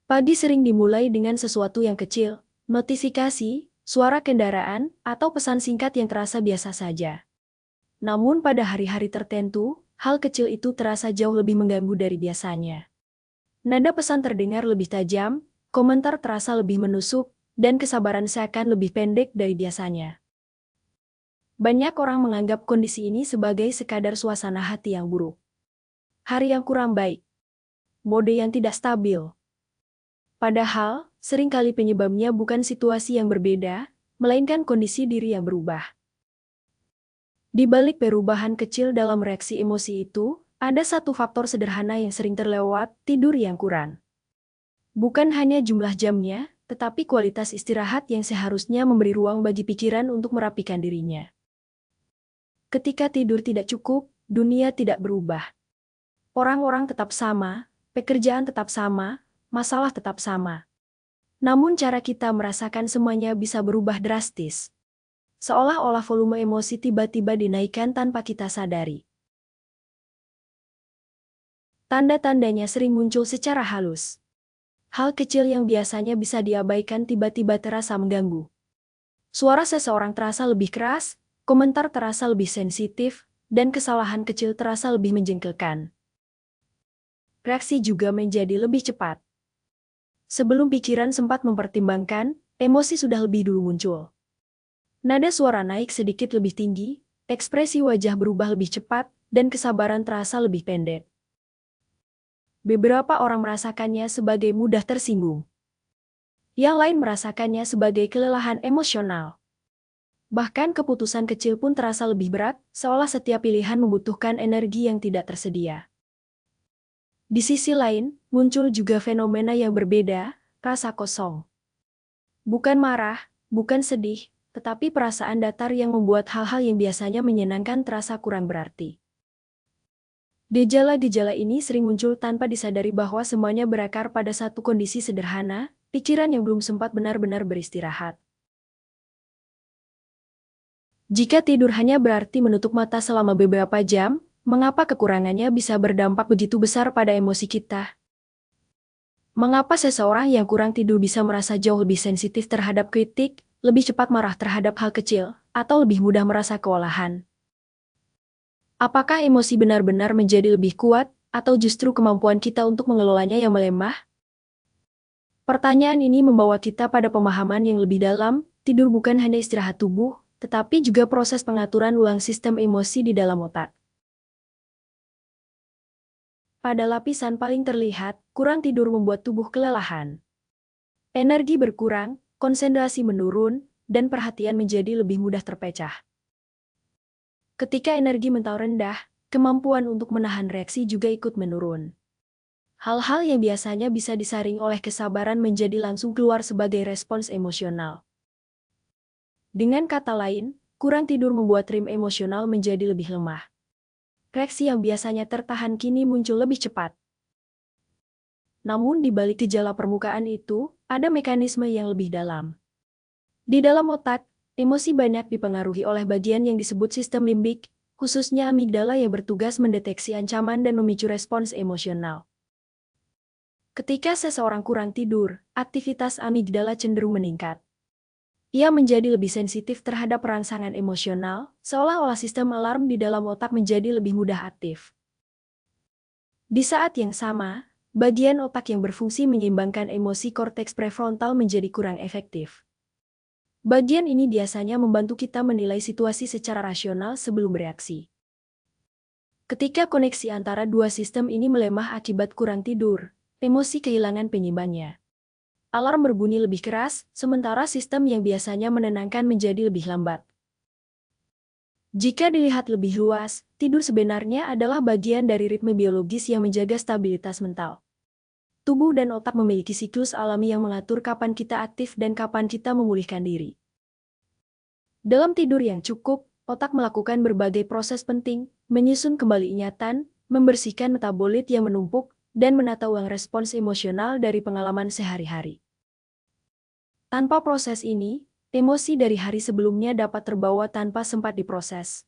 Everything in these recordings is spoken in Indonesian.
Pagi sering dimulai dengan sesuatu yang kecil, notifikasi, suara kendaraan, atau pesan singkat yang terasa biasa saja. Namun pada hari-hari tertentu, hal kecil itu terasa jauh lebih mengganggu dari biasanya. Nada pesan terdengar lebih tajam, komentar terasa lebih menusuk, dan kesabaran seakan lebih pendek dari biasanya. Banyak orang menganggap kondisi ini sebagai sekadar suasana hati yang buruk. Hari yang kurang baik. Mode yang tidak stabil. Padahal, seringkali penyebabnya bukan situasi yang berbeda, melainkan kondisi diri yang berubah. Di balik perubahan kecil dalam reaksi emosi itu, ada satu faktor sederhana yang sering terlewat, tidur yang kurang. Bukan hanya jumlah jamnya, tetapi kualitas istirahat yang seharusnya memberi ruang bagi pikiran untuk merapikan dirinya. Ketika tidur tidak cukup, dunia tidak berubah. Orang-orang tetap sama, pekerjaan tetap sama, masalah tetap sama. Namun cara kita merasakan semuanya bisa berubah drastis. Seolah-olah volume emosi tiba-tiba dinaikkan tanpa kita sadari. Tanda-tandanya sering muncul secara halus. Hal kecil yang biasanya bisa diabaikan tiba-tiba terasa mengganggu. Suara seseorang terasa lebih keras, komentar terasa lebih sensitif, dan kesalahan kecil terasa lebih menjengkelkan. Reaksi juga menjadi lebih cepat. Sebelum pikiran sempat mempertimbangkan, emosi sudah lebih dulu muncul. Nada suara naik sedikit lebih tinggi, ekspresi wajah berubah lebih cepat, dan kesabaran terasa lebih pendek. Beberapa orang merasakannya sebagai mudah tersinggung. Yang lain merasakannya sebagai kelelahan emosional. Bahkan keputusan kecil pun terasa lebih berat, seolah setiap pilihan membutuhkan energi yang tidak tersedia. Di sisi lain, muncul juga fenomena yang berbeda, rasa kosong. Bukan marah, bukan sedih, tetapi perasaan datar yang membuat hal-hal yang biasanya menyenangkan terasa kurang berarti. Gejala-gejala ini sering muncul tanpa disadari bahwa semuanya berakar pada satu kondisi sederhana, pikiran yang belum sempat benar-benar beristirahat. Jika tidur hanya berarti menutup mata selama beberapa jam, mengapa kekurangannya bisa berdampak begitu besar pada emosi kita? Mengapa seseorang yang kurang tidur bisa merasa jauh lebih sensitif terhadap kritik, lebih cepat marah terhadap hal kecil, atau lebih mudah merasa kewalahan? Apakah emosi benar-benar menjadi lebih kuat, atau justru kemampuan kita untuk mengelolanya yang melemah? Pertanyaan ini membawa kita pada pemahaman yang lebih dalam, tidur bukan hanya istirahat tubuh, tetapi juga proses pengaturan ulang sistem emosi di dalam otak. Pada lapisan paling terlihat, kurang tidur membuat tubuh kelelahan. Energi berkurang, konsentrasi menurun, dan perhatian menjadi lebih mudah terpecah. Ketika energi mental rendah, kemampuan untuk menahan reaksi juga ikut menurun. Hal-hal yang biasanya bisa disaring oleh kesabaran menjadi langsung keluar sebagai respons emosional. Dengan kata lain, kurang tidur membuat rim emosional menjadi lebih lemah. Reaksi yang biasanya tertahan kini muncul lebih cepat. Namun di balik gejala permukaan itu, ada mekanisme yang lebih dalam. Di dalam otak, emosi banyak dipengaruhi oleh bagian yang disebut sistem limbik, khususnya amigdala yang bertugas mendeteksi ancaman dan memicu respons emosional. Ketika seseorang kurang tidur, aktivitas amigdala cenderung meningkat. Ia menjadi lebih sensitif terhadap rangsangan emosional, seolah-olah sistem alarm di dalam otak menjadi lebih mudah aktif. Di saat yang sama, bagian otak yang berfungsi menyeimbangkan emosi korteks prefrontal menjadi kurang efektif. Bagian ini biasanya membantu kita menilai situasi secara rasional sebelum bereaksi. Ketika koneksi antara dua sistem ini melemah akibat kurang tidur, emosi kehilangan penyeimbangnya. Alarm berbunyi lebih keras, sementara sistem yang biasanya menenangkan menjadi lebih lambat. Jika dilihat lebih luas, tidur sebenarnya adalah bagian dari ritme biologis yang menjaga stabilitas mental. Tubuh dan otak memiliki siklus alami yang mengatur kapan kita aktif dan kapan kita memulihkan diri. Dalam tidur yang cukup, otak melakukan berbagai proses penting, menyusun kembali ingatan, membersihkan metabolit yang menumpuk, dan menata ulang respons emosional dari pengalaman sehari-hari. Tanpa proses ini, emosi dari hari sebelumnya dapat terbawa tanpa sempat diproses.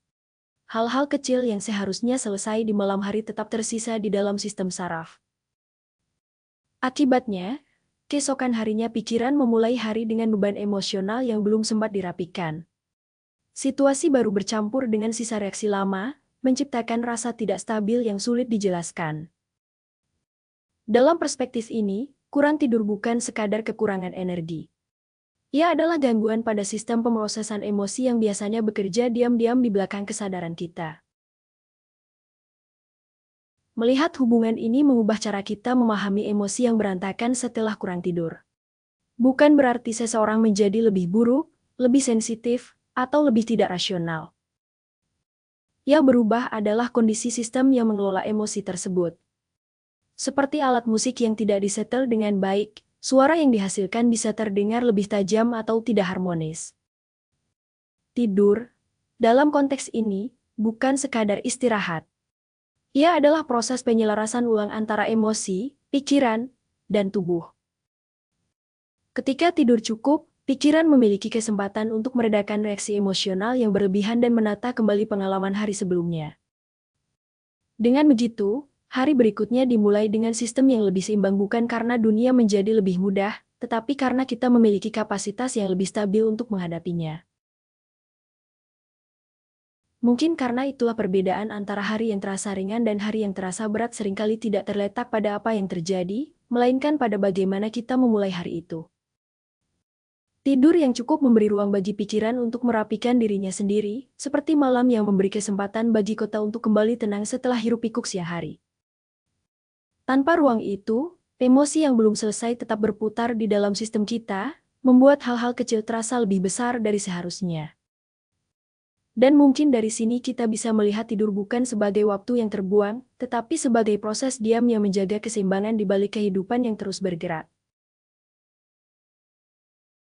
Hal-hal kecil yang seharusnya selesai di malam hari tetap tersisa di dalam sistem saraf. Akibatnya, keesokan harinya pikiran memulai hari dengan beban emosional yang belum sempat dirapikan. Situasi baru bercampur dengan sisa reaksi lama, menciptakan rasa tidak stabil yang sulit dijelaskan. Dalam perspektif ini, kurang tidur bukan sekadar kekurangan energi. Ia adalah gangguan pada sistem pemrosesan emosi yang biasanya bekerja diam-diam di belakang kesadaran kita. Melihat hubungan ini mengubah cara kita memahami emosi yang berantakan setelah kurang tidur. Bukan berarti seseorang menjadi lebih buruk, lebih sensitif, atau lebih tidak rasional. Yang berubah adalah kondisi sistem yang mengelola emosi tersebut. Seperti alat musik yang tidak disetel dengan baik, suara yang dihasilkan bisa terdengar lebih tajam atau tidak harmonis. Tidur, dalam konteks ini, bukan sekadar istirahat. Ia adalah proses penyelarasan ulang antara emosi, pikiran, dan tubuh. Ketika tidur cukup, pikiran memiliki kesempatan untuk meredakan reaksi emosional yang berlebihan dan menata kembali pengalaman hari sebelumnya. Dengan begitu, hari berikutnya dimulai dengan sistem yang lebih seimbang bukan karena dunia menjadi lebih mudah, tetapi karena kita memiliki kapasitas yang lebih stabil untuk menghadapinya. Mungkin karena itulah perbedaan antara hari yang terasa ringan dan hari yang terasa berat seringkali tidak terletak pada apa yang terjadi, melainkan pada bagaimana kita memulai hari itu. Tidur yang cukup memberi ruang bagi pikiran untuk merapikan dirinya sendiri, seperti malam yang memberi kesempatan bagi kota untuk kembali tenang setelah hiruk-pikuk siang hari. Tanpa ruang itu, emosi yang belum selesai tetap berputar di dalam sistem kita, membuat hal-hal kecil terasa lebih besar dari seharusnya. Dan mungkin dari sini kita bisa melihat tidur bukan sebagai waktu yang terbuang, tetapi sebagai proses diam yang menjaga keseimbangan di balik kehidupan yang terus bergerak.